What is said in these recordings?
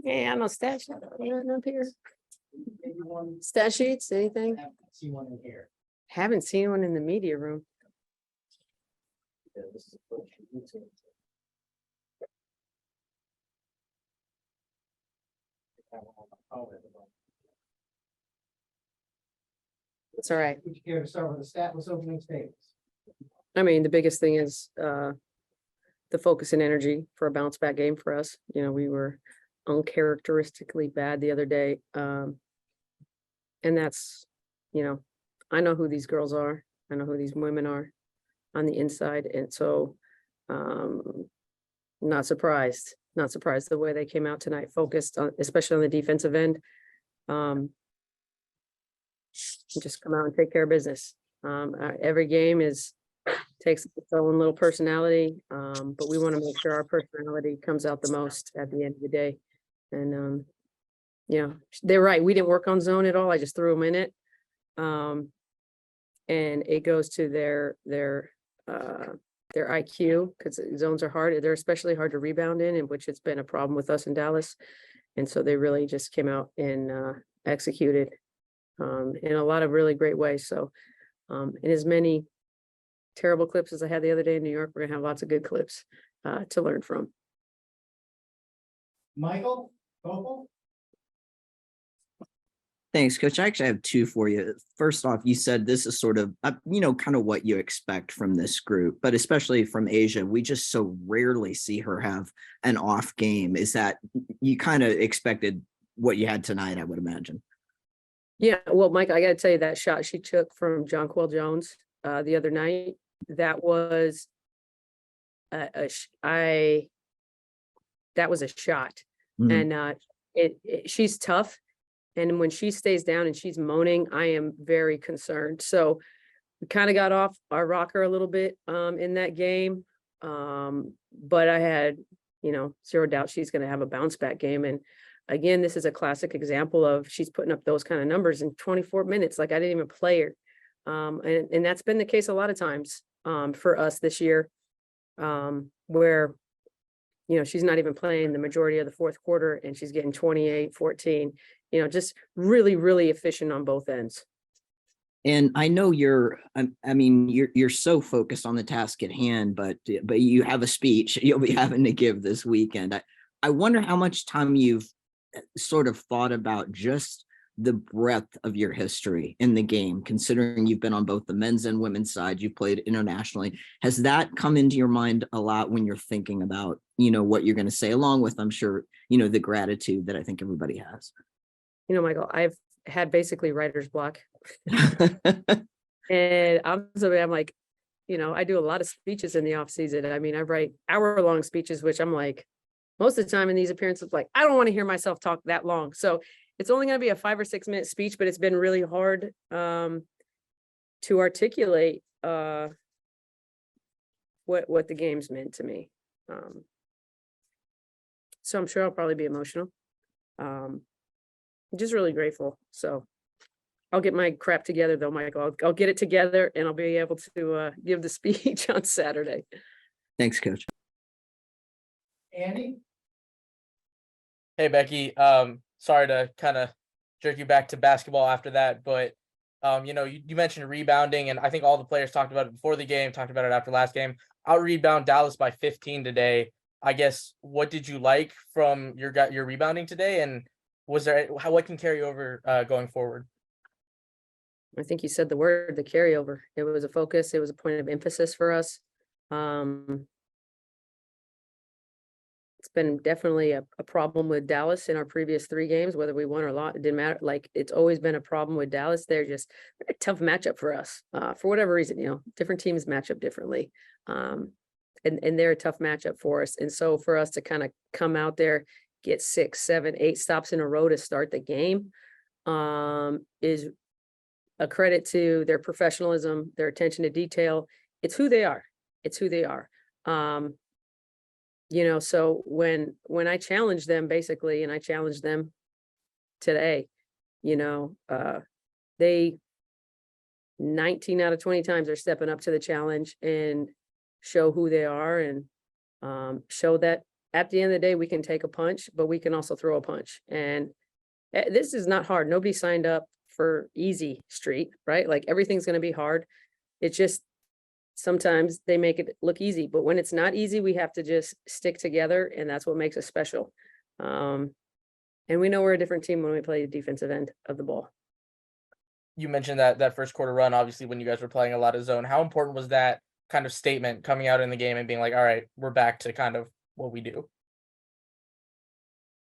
Yeah, no stat sheet up here. Stat sheets, anything? See one in here. Haven't seen one in the media room. It's all right. Would you care to start with the statless opening statements? I mean, the biggest thing is the focus and energy for a bounce back game for us. You know, we were uncharacteristically bad the other day. And that's, you know, I know who these girls are. I know who these women are on the inside. And so not surprised the way they came out tonight, focused on, especially on the defensive end. Just come out and take care of business. Every game takes its own little personality, but we want to make sure our personality comes out the most at the end of the day. And you know, they're right. We didn't work on zone at all. I just threw them in it. And it goes to their IQ, because zones are hard. They're especially hard to rebound in which it's been a problem with us in Dallas. And so they really just came out and executed in a lot of really great ways. So in as many terrible clips as I had the other day in New York, we're gonna have lots of good clips to learn from. Michael Vogel? Thanks, Coach. I actually have two for you. First off, you said this is sort of, kind of what you expect from this group, but especially from Asia. We just so rarely see her have an off game. Is that you kind of expected what you had tonight, I would imagine? Yeah, well, Mike, I got to tell you, that shot she took from Jonquel Jones the other night, that was that was a shot. And she's tough. And when she stays down and she's moaning, I am very concerned. So we kind of got off our rocker a little bit in that game. But I had, zero doubt she's going to have a bounce back game. And again, this is a classic example of she's putting up those kind of numbers in 24 minutes. Like, I didn't even play her. And that's been the case a lot of times for us this year, where, she's not even playing the majority of the fourth quarter and she's getting 28, 14, just really, really efficient on both ends. And I know you're so focused on the task at hand, but you have a speech you'll be having to give this weekend. I wonder how much time you've sort of thought about just the breadth of your history in the game, considering you've been on both the men's and women's side, you've played internationally. Has that come into your mind a lot when you're thinking about, what you're going to say, along with, I'm sure, the gratitude that I think everybody has? Michael, I've had basically writer's block. And I'm like, I do a lot of speeches in the off season. I mean, I write hour-long speeches, which I'm like, most of the time in these appearances, like, I don't want to hear myself talk that long. So it's only going to be a 5 or 6 minute speech, but it's been really hard to articulate what the game's meant to me. So I'm sure I'll probably be emotional. I'm just really grateful. So I'll get my crap together though, Michael. I'll get it together and I'll be able to give the speech on Saturday. Thanks, Coach. Andy? Hey, Becky. Sorry to kind of jerk you back to basketball after that, but you mentioned rebounding, and I think all the players talked about it before the game, talked about it after last game. Out rebound Dallas by 15 today. I guess, what did you like from your rebounding today, and what can carry over going forward? I think you said the word, the carryover. It was a focus. It was a point of emphasis for us. It's been definitely a problem with Dallas in our previous 3 games, whether we won or lost, it didn't matter. Like, it's always been a problem with Dallas. They're a tough matchup for us for whatever reason. Different teams match up differently. And they're a tough matchup for us. And so for us to kind of come out there, get 6, 7, 8 stops in a row to start the game is a credit to their professionalism, their attention to detail. It's who they are. So when I challenge them, basically, and I challenged them today, they 19 out of 20 times are stepping up to the challenge and show who they are and show that at the end of the day, we can take a punch, but we can also throw a punch. And this is not hard. Nobody signed up for easy street, right? Like everything's going to be hard. It's just sometimes they make it look easy, but when it's not easy, we have to just stick together, and that's what makes us special. And we know we're a different team when we play the defensive end of the ball. You mentioned that first quarter run, obviously, when you guys were playing a lot of zone. How important was that kind of statement coming out in the game and being like, all right, we're back to kind of what we do?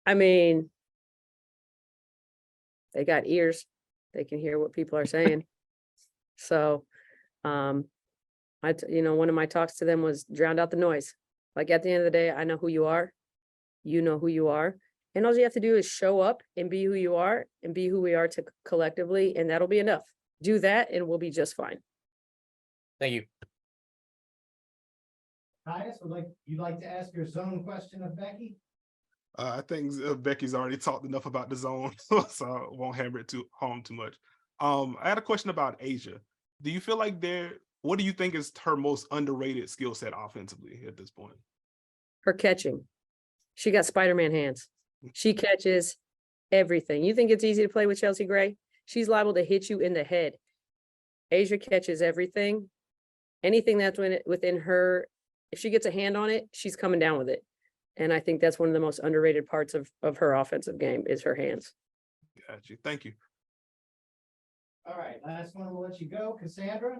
I mean, they got ears. They can hear what people are saying. So, one of my talks to them was drown out the noise. Like at the end of the day, I know who you are. You know who you are. And all you have to do is show up and be who you are and be who we are to collectively, and that'll be enough. Do that and we'll be just fine. Thank you. Caius, you'd like to ask your zone question of Becky? I think Becky's already talked enough about the zone, so I won't hammer it home too much. I had a question about Asia. Do you feel like what do you think is her most underrated skill set offensively at this point? Her catching. She got Spider-Man hands. She catches everything. You think it's easy to play with Chelsea Gray? She's liable to hit you in the head. Asia catches everything. Anything that's within her, if she gets a hand on it, she's coming down with it. And I think that's one of the most underrated parts of her offensive game is her hands. Got you. Thank you. All right, last one, we'll let you go. Cassandra?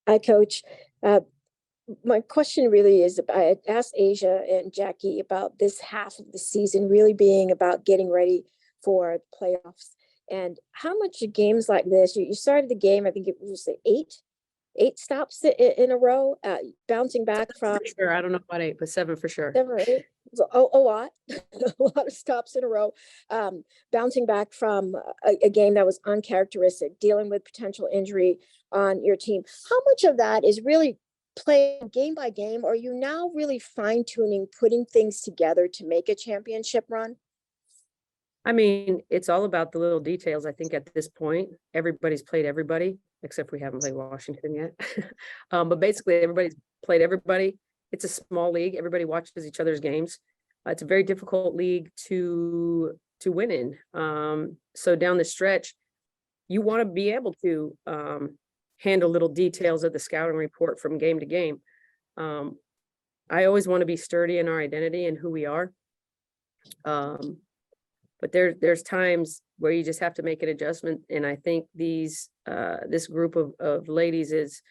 Hi, Coach. My question really is, I asked Asia and Jackie about this half of the season really being about getting ready for the playoffs. And how much of games like this, you started the game, I think it was eight stops in a row, bouncing back from. Sure, I don't know about 8, but 7 for sure. 7 or 8, so a lot, a lot of stops in a row, bouncing back from a game that was uncharacteristic, dealing with potential injury on your team. How much of that is really playing game by game, or are you now really fine tuning, putting things together to make a championship run? I mean, it's all about the little details. I think at this point, everybody's played everybody, except we haven't played Washington yet. But basically, everybody's played everybody. It's a small league. Everybody watches each other's games. It's a very difficult league to win in. So down the stretch, you want to be able to handle little details of the scouting report from game to game. I always want to be sturdy in our identity and who we are. But there's times where you just have to make an adjustment. And I think this group of ladies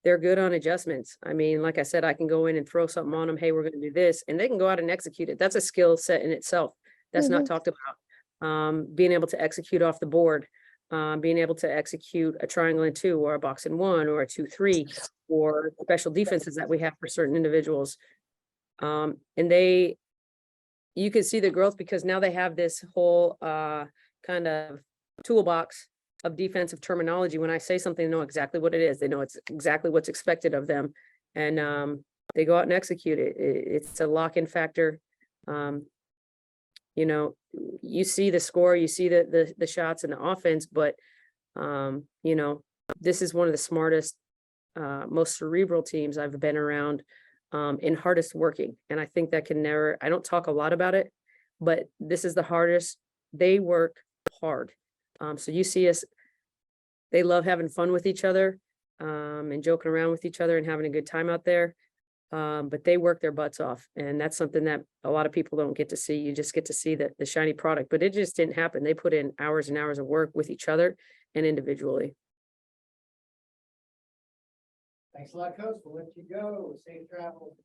they're good on adjustments. I mean, like I said, I can go in and throw something on them. Hey, we're going to do this, and they can go out and execute it. That's a skill set in itself. That's not talked about. Being able to execute off the board, being able to execute a triangle and 2 or a box and 1 or a 2-3 or special defenses that we have for certain individuals. And you can see the growth because now they have this whole kind of toolbox of defensive terminology. When I say something, they know exactly what it is. They know it's exactly what's expected of them. And they go out and execute it. It's a lock-in factor. You see the score, you see the shots and the offense, but this is one of the smartest, most cerebral teams I've been around, and hardest working. And I think that I don't talk a lot about it, but this is the hardest. They work hard. So you see they love having fun with each other, and joking around with each other and having a good time out there. But they work their butts off. And that's something that a lot of people don't get to see. You just get to see the shiny product, but it just didn't happen. They put in hours and hours of work with each other and individually. Thanks a lot, Coach. We'll let you go. Safe travels.